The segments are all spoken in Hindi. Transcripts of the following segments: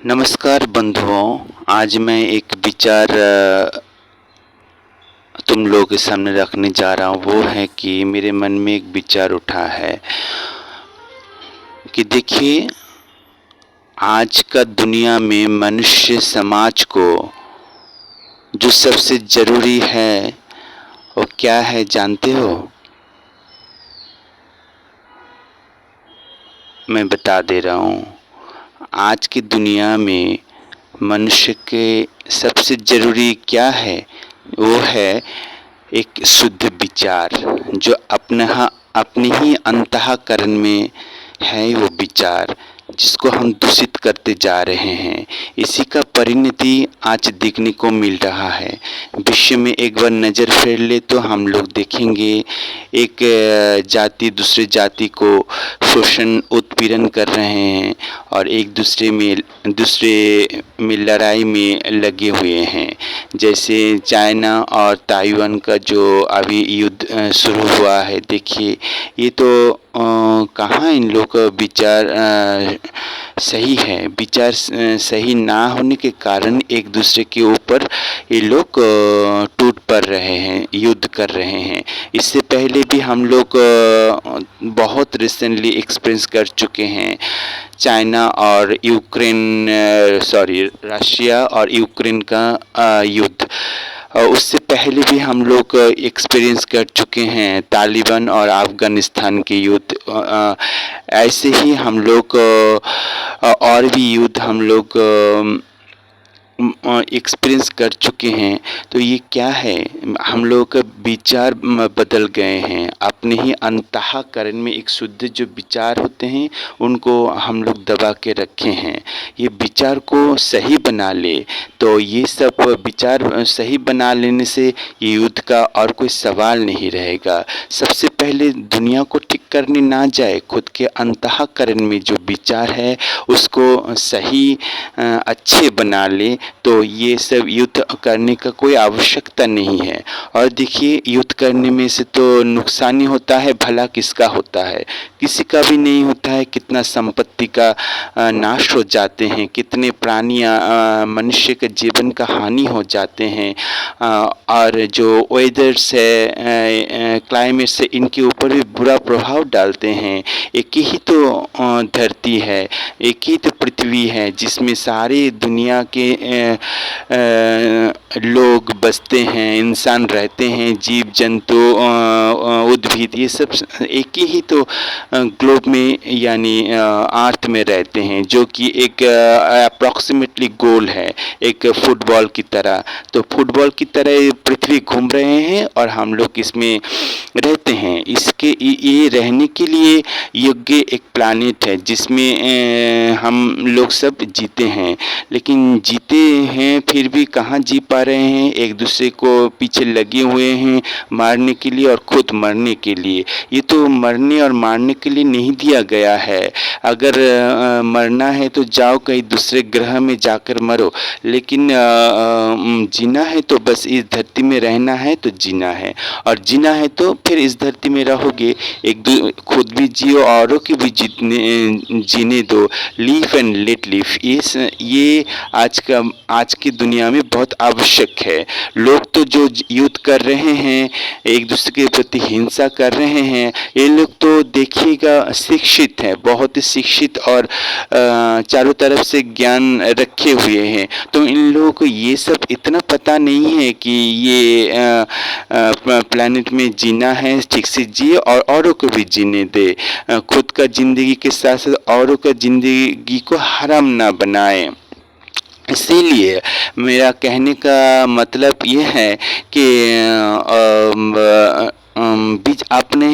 नमस्कार बंधुओं, आज मैं एक विचार तुम लोगों के सामने रखने जा रहा हूँ। वो है कि मेरे मन में एक विचार उठा है कि देखिए, आज का दुनिया में मनुष्य समाज को जो सबसे ज़रूरी है वो क्या है जानते हो? मैं बता दे रहा हूँ। आज की दुनिया में मनुष्य के सबसे ज़रूरी क्या है? वो है एक शुद्ध विचार, जो अपने ही अंतःकरण में है। वो विचार जिसको हम दूषित करते जा रहे हैं, इसी का परिणति आज देखने को मिल रहा है। विश्व में एक बार नज़र फेर ले तो हम लोग देखेंगे एक जाति दूसरे जाति को शोषण उत्पीड़न कर रहे हैं और एक दूसरे में लड़ाई में लगे हुए हैं। जैसे चाइना और ताइवान का जो अभी युद्ध शुरू हुआ है, देखिए ये तो कहाँ इन लोग का विचार सही है। विचार सही ना होने के कारण एक दूसरे के ऊपर ये लोग टूट पड़ रहे हैं, युद्ध कर रहे हैं। इससे पहले भी हम लोग बहुत रिसेंटली एक्सपीरियंस कर चुके हैं। चाइना और रशिया और यूक्रेन का युद्ध। उससे पहले भी हम लोग एक्सपीरियंस कर चुके हैं तालिबान और अफ़गानिस्तान के युद्ध। ऐसे ही हम लोग और भी युद्ध हम लोग एक्सपीरियंस कर चुके हैं। तो ये क्या है, हम लोगों का विचार बदल गए हैं। अपने ही अंतःकरण में एक शुद्ध जो विचार होते हैं उनको हम लोग दबा के रखे हैं। ये विचार को सही बना ले तो ये सब विचार सही बना लेने से ये युद्ध का और कोई सवाल नहीं रहेगा। सबसे पहले दुनिया को ठीक करने ना जाए, खुद के अंतःकरण में जो विचार है उसको सही अच्छे बना ले तो ये सब युद्ध करने का कोई आवश्यकता नहीं है। और देखिए, युद्ध करने में से तो नुकसान ही होता है, भला किसका होता है? किसी का भी नहीं होता है। कितना संपत्ति का नाश हो जाते हैं, कितने प्राणियाँ मनुष्य के जीवन का हानि हो जाते हैं। और जो वेदर्स है, क्लाइमेट से, इनके ऊपर भी बुरा प्रभाव डालते हैं। एक ही तो धरती है, एक ही तो पृथ्वी है जिसमें सारी दुनिया के लोग बसते हैं, इंसान रहते हैं, जीव जंतु, उद्भिद, ये सब एक ही तो ग्लोब में यानी अर्थ में रहते हैं, जो कि एक अप्रॉक्सीमेटली गोल है, एक फुटबॉल की तरह। तो फुटबॉल की तरह पृथ्वी घूम रहे हैं और हम लोग इसमें रहते हैं। ये रहने के लिए योग्य एक प्लैनेट है जिसमें हम लोग सब जीते हैं। लेकिन जीते हैं फिर भी कहाँ जी पा रहे हैं? एक दूसरे को पीछे लगे हुए हैं मारने के लिए और खुद मरने के लिए। ये तो मरने और मारने के लिए नहीं दिया गया है। अगर मरना है तो जाओ कहीं दूसरे ग्रह में जाकर मरो, लेकिन जीना है तो बस इस धरती में रहना है तो जीना है, और जीना है तो फिर इस धरती में रहोगे। खुद भी जियो, औरों की भी जीने दो। लीव एंड लेट लिव, ये आज की दुनिया में बहुत आवश्यक है। लोग तो जो युद्ध कर रहे हैं, एक दूसरे के प्रति हिंसा कर रहे हैं, ये लोग तो देखिएगा शिक्षित हैं, बहुत ही शिक्षित और चारों तरफ से ज्ञान रखे हुए हैं। तो इन लोगों को ये सब इतना पता नहीं है कि ये प्लैनेट में जीना है, ठीक से जिए और औरों को भी जीने दे। खुद का ज़िंदगी के साथ साथ औरों का ज़िंदगी को हराम ना बनाए। इसीलिए मेरा कहने का मतलब ये है कि अपने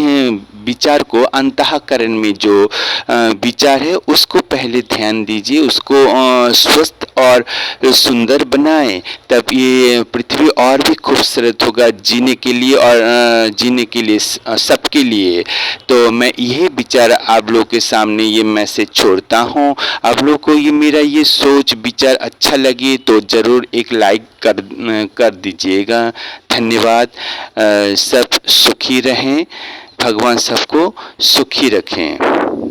विचार को, अंतःकरण में जो विचार है उसको पहले ध्यान दीजिए, उसको स्वस्थ और सुंदर बनाएं। तब ये पृथ्वी और भी खूबसूरत होगा जीने के लिए, और जीने के लिए सबके लिए। तो मैं यही विचार आप लोगों के सामने ये मैसेज छोड़ता हूँ। आप लोग को ये मेरा ये सोच विचार अच्छा लगे तो ज़रूर एक लाइक कर दीजिएगा। धन्यवाद। सब सुखी रहें, भगवान सबको सुखी रखें।